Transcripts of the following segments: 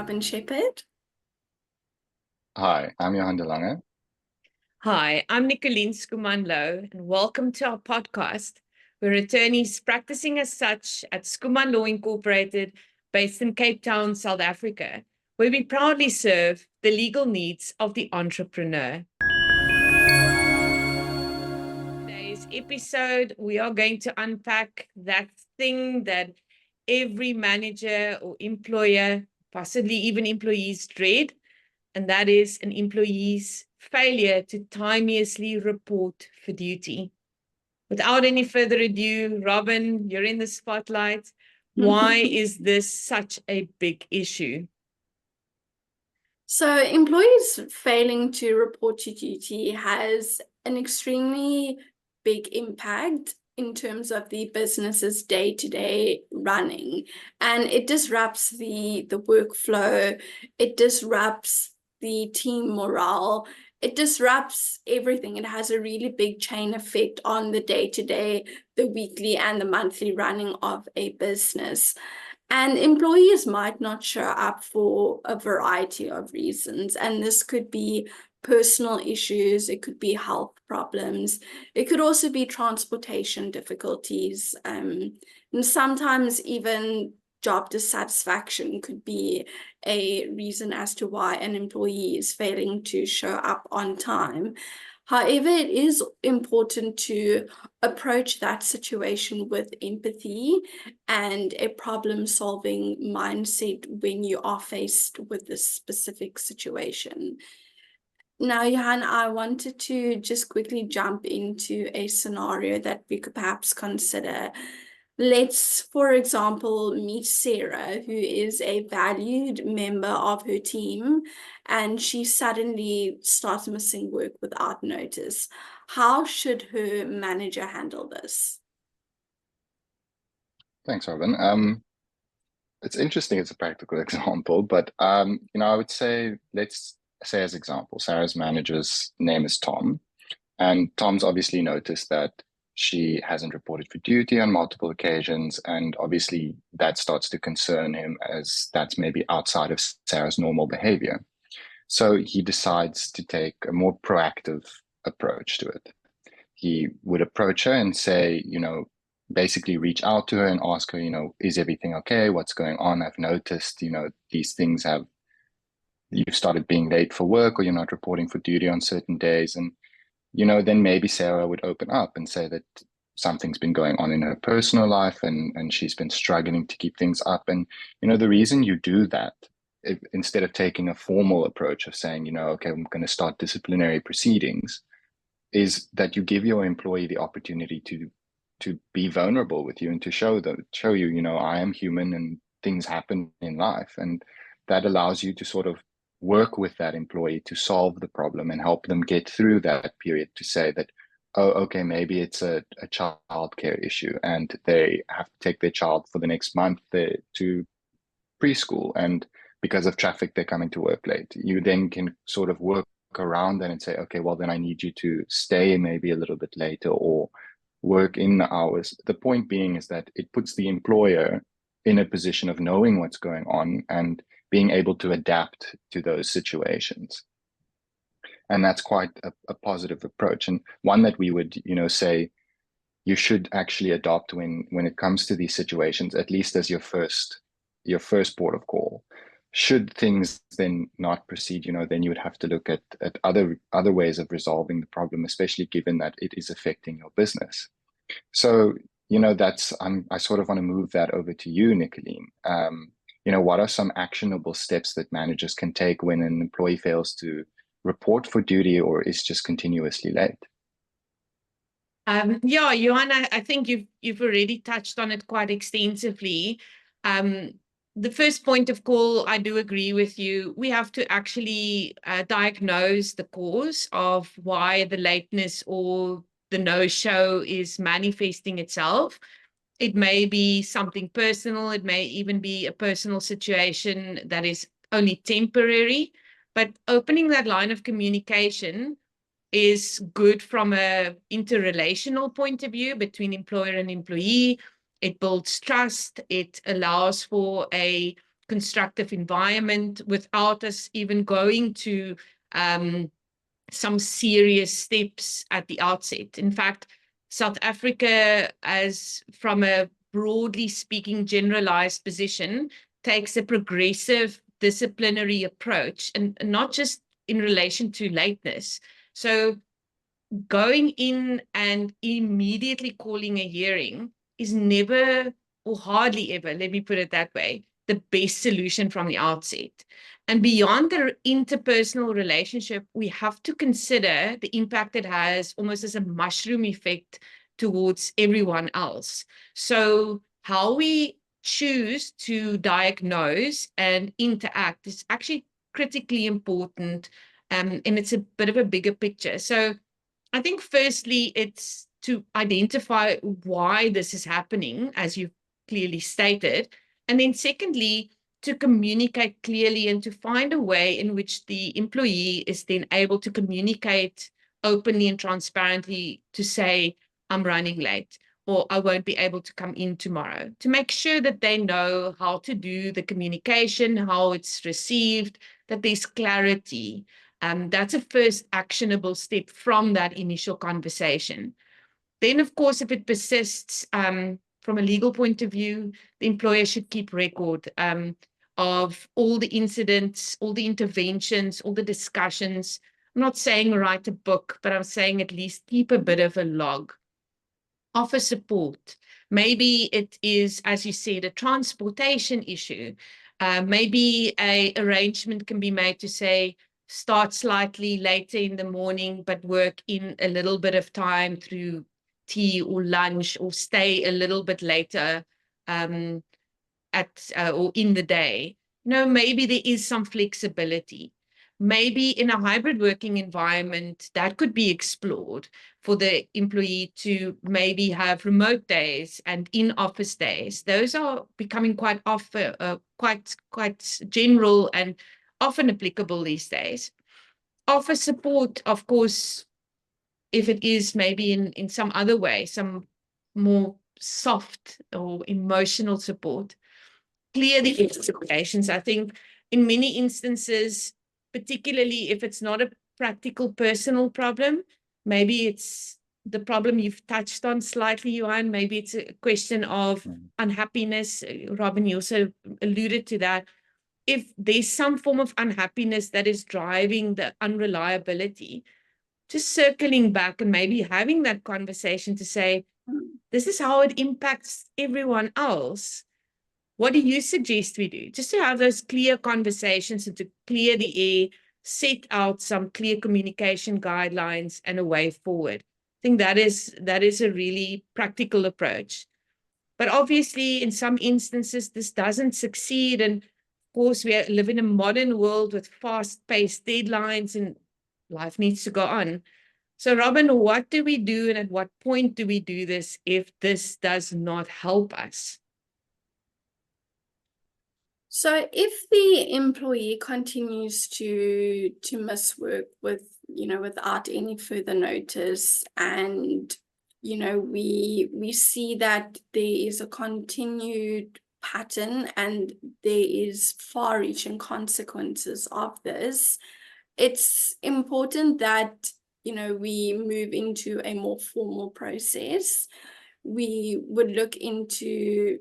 Robin Shepherd. Hi, I'm Johan de Lange. Hi, I'm Nicolene Skuman-Low, and welcome to our podcast. We're attorneys practicing as such at Skuman Law Incorporated, based in Cape Town, South Africa, where we proudly serve the legal needs of the entrepreneur. Today's episode, we are going to unpack that thing that every manager or employer, possibly even employees, dread, and that is an employee's failure to timeously report for duty. Without any further ado, Robin, you're in the spotlight. Why is this such a big issue? So employees failing to report to duty has an extremely big impact in terms of the business's day-to-day running, and it disrupts the workflow, it disrupts the team morale, it disrupts everything. It has a really big chain effect on the day-to-day, the weekly and the monthly running of a business. And employees might not show up for a variety of reasons. And this could be personal issues, it could be health problems, it could also be transportation difficulties. And sometimes even job dissatisfaction could be a reason as to why an employee is failing to show up on time. However, it is important to approach that situation with empathy and a problem-solving mindset when you are faced with this specific situation. Now, Johan, I wanted to just quickly jump into a scenario that we could perhaps consider. Let's, for example, meet Sarah, who is a valued member of her team, and she suddenly starts missing work without notice. How should her manager handle this? Thanks, Robin. It's interesting. It's a practical example, but I would say let's say as example, Sarah's manager's name is Tom, and Tom's obviously noticed that she hasn't reported for duty on multiple occasions, and obviously that starts to concern him as that's maybe outside of Sarah's normal behavior. So he decides to take a more proactive approach to it. He would approach her and say, basically reach out to her and ask her, is everything okay? What's going on? I've noticed, these things you've started being late for work, or you're not reporting for duty on certain days. And, then maybe Sarah would open up and say that something's been going on in her personal life, and she's been struggling to keep things up. And, the reason you do that, instead of taking a formal approach of saying, okay, I'm going to start disciplinary proceedings, is that you give your employee the opportunity to be vulnerable with you and to show you, I am human and things happen in life. And that allows you to sort of work with that employee to solve the problem and help them get through that period, to say that, oh, okay, maybe it's a child care issue and they have to take their child for the next month to preschool, and because of traffic they're coming to work late. You then can sort of work around that and say, okay, well, then I need you to stay maybe a little bit later or work in the hours. The point being is that it puts the employer in a position of knowing what's going on and being able to adapt to those situations. And that's quite a positive approach, and one that we would, say you should actually adopt when it comes to these situations, at least as your first port of call. Should things then not proceed, then you would have to look at other ways of resolving the problem, especially given that it is affecting your business. So, I sort of want to move that over to you, Nicolene. What are some actionable steps that managers can take when an employee fails to report for duty or is just continuously late? Yeah, Johan, I think you've already touched on it quite extensively. The first point of call, I do agree with you. We have to actually diagnose the cause of why the lateness or the no-show is manifesting itself. It may be something personal. It may even be a personal situation that is only temporary. But opening that line of communication is good from a interrelational point of view between employer and employee. It builds trust. It allows for a constructive environment without us even going to some serious steps at the outset. In fact, South Africa, as from a broadly speaking generalized position, takes a progressive disciplinary approach, and not just in relation to lateness. So going in and immediately calling a hearing is never, or hardly ever, let me put it that way, the best solution from the outset. And beyond the interpersonal relationship, we have to consider the impact it has almost as a mushroom effect towards everyone else. So how we choose to diagnose and interact is actually critically important, and it's a bit of a bigger picture. So I think firstly, it's to identify why this is happening, as you've clearly stated. And then secondly, to communicate clearly and to find a way in which the employee is then able to communicate openly and transparently to say, I'm running late, or I won't be able to come in tomorrow, to make sure that they know how to do the communication, how it's received, that there's clarity. That's a first actionable step from that initial conversation. Then, of course, if it persists, from a legal point of view, the employer should keep record of all the incidents, all the interventions, all the discussions. I'm not saying write a book, but I'm saying at least keep a bit of a log. Offer support. Maybe it is, as you said, a transportation issue. Maybe an arrangement can be made to say, start slightly later in the morning, but work in a little bit of time through tea or lunch, or stay a little bit later or in the day. No, maybe there is some flexibility. Maybe in a hybrid working environment, that could be explored for the employee to maybe have remote days and in-office days. Those are becoming quite general and often applicable these days. Offer support, of course, if it is maybe in some other way, some more soft or emotional support. Clear the expectations. I think in many instances, particularly if it's not a practical personal problem, maybe it's the problem you've touched on slightly, Johan. Maybe it's a question of unhappiness. Robin, you also alluded to that. If there's some form of unhappiness that is driving the unreliability, just circling back and maybe having that conversation to say, this is how it impacts everyone else. What do you suggest we do? Just to have those clear conversations and to clear the air, set out some clear communication guidelines and a way forward. I think that is a really practical approach. But obviously, in some instances, this doesn't succeed. And of course, we live in a modern world with fast-paced deadlines, and life needs to go on. So, Robin, what do we do, and at what point do we do this if this does not help us? So if the employee continues to miss work without any further notice, and we see that there is a continued pattern and there is far-reaching consequences of this, it's important that we move into a more formal process. We would look into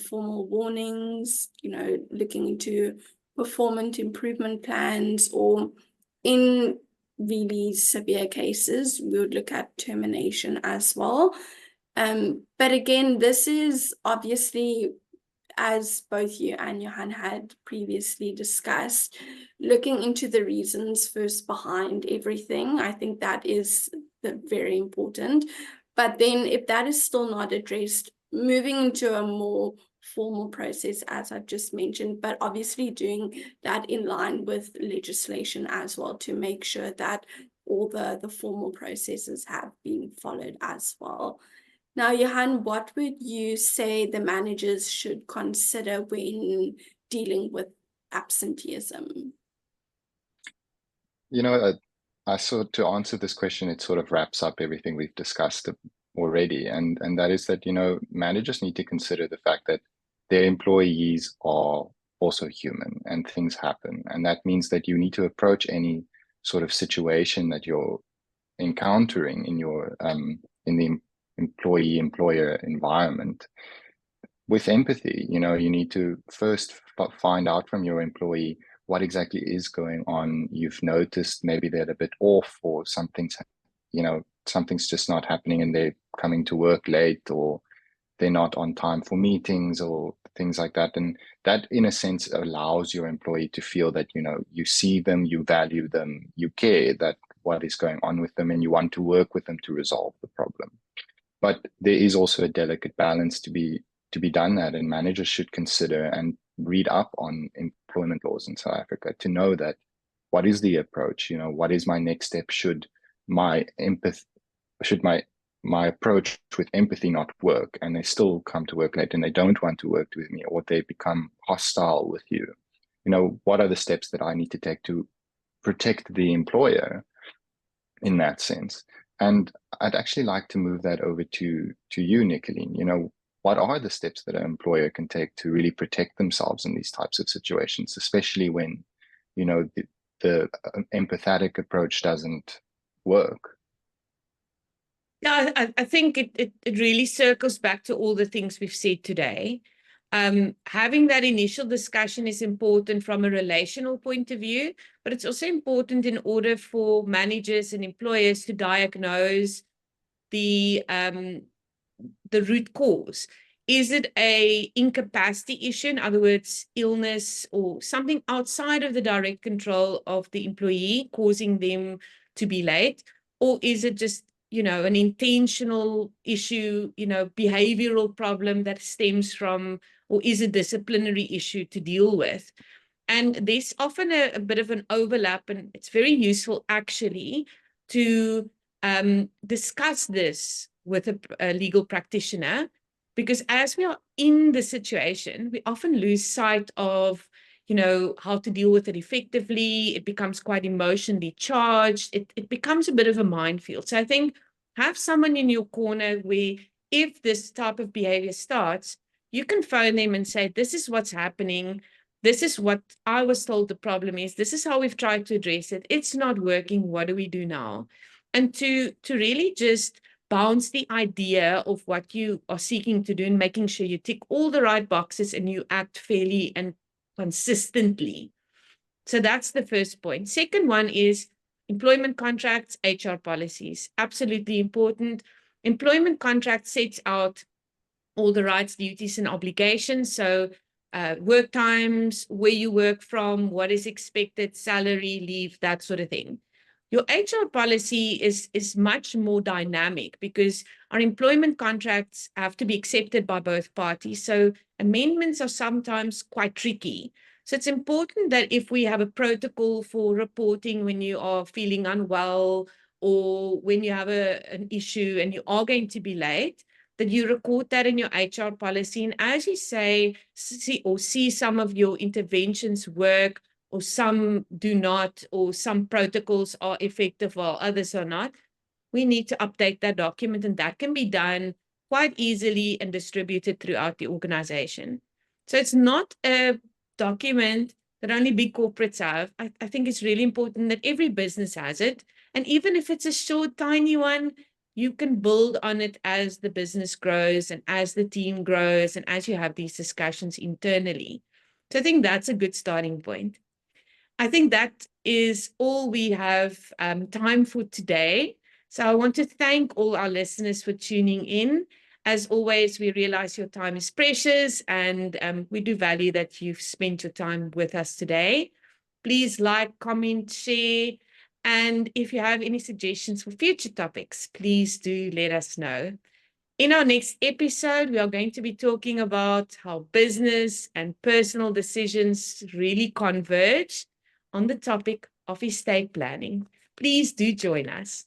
formal warnings, looking into performance improvement plans, or in really severe cases, we would look at termination as well. But again, this is obviously, as both you and Johan had previously discussed, looking into the reasons first behind everything. I think that is very important. But then if that is still not addressed, moving into a more formal process, as I've just mentioned, but obviously doing that in line with legislation as well, to make sure that all the formal processes have been followed as well. Now, Johan, what would you say the managers should consider when dealing with absenteeism? I sort to answer this question, it sort of wraps up everything we've discussed already, and that is that managers need to consider the fact that their employees are also human and things happen. And that means that you need to approach any sort of situation that you're encountering in your in the employee-employer environment with empathy. You know, you need to first find out from your employee what exactly is going on. You've noticed maybe they're a bit off, or something's, you know, something's just not happening and they're coming to work late, or they're not on time for meetings or things like that. And that, in a sense, allows your employee to feel that, you know, you see them, you value them, you care that what is going on with them, and you want to work with them to resolve the problem. But there is also a delicate balance to be done that, and managers should consider and read up on employment laws in South Africa to know that what is the approach, you know, what is my next step should my my approach with empathy not work, and they still come to work late and they don't want to work with me, or they become hostile with you. You know, what are the steps that I need to take to protect the employer in that sense? And I'd actually like to move that over to you, Nicoline. You know, what are the steps that an employer can take to really protect themselves in these types of situations, especially when, you know, the empathetic approach doesn't work? Yeah, I think it really circles back to all the things we've said today. Having that initial discussion is important from a relational point of view, but it's also important in order for managers and employers to diagnose the root cause. Is it a incapacity issue, in other words, illness or something outside of the direct control of the employee causing them to be late? Or is it just, you know, an intentional issue, you know, behavioral problem that stems from, or is a disciplinary issue to deal with? And there's often a bit of an overlap, and it's very useful actually to discuss this with a legal practitioner, because as we are in the situation, we often lose sight of, you know, how to deal with it effectively. It becomes quite emotionally charged. It becomes a bit of a minefield. So I think have someone in your corner where if this type of behavior starts, you can phone them and say, this is what's happening. This is what I was told the problem is. This is how we've tried to address it. It's not working. What do we do now? And to really just bounce the idea of what you are seeking to do and making sure you tick all the right boxes and you act fairly and consistently. So that's the first point. Second one is employment contracts, HR policies. Absolutely important. Employment contract sets out all the rights, duties, and obligations. So work times, where you work from, what is expected, salary, leave, that sort of thing. Your HR policy is much more dynamic because our employment contracts have to be accepted by both parties. So amendments are sometimes quite tricky. So it's important that if we have a protocol for reporting when you are feeling unwell or when you have an issue and you are going to be late, that you record that in your HR policy. And as you say, see some of your interventions work, or some do not, or some protocols are effective while others are not, we need to update that document, and that can be done quite easily and distributed throughout the organization. So it's not a document that only big corporates have. I think it's really important that every business has it. And even if it's a short, tiny one, you can build on it as the business grows and as the team grows and as you have these discussions internally. So I think that's a good starting point. I think that is all we have time for today. So I want to thank all our listeners for tuning in. As always, we realize your time is precious, and we do value that you've spent your time with us today. Please like, comment, share, and if you have any suggestions for future topics, please do let us know. In our next episode, we are going to be talking about how business and personal decisions really converge on the topic of estate planning. Please do join us.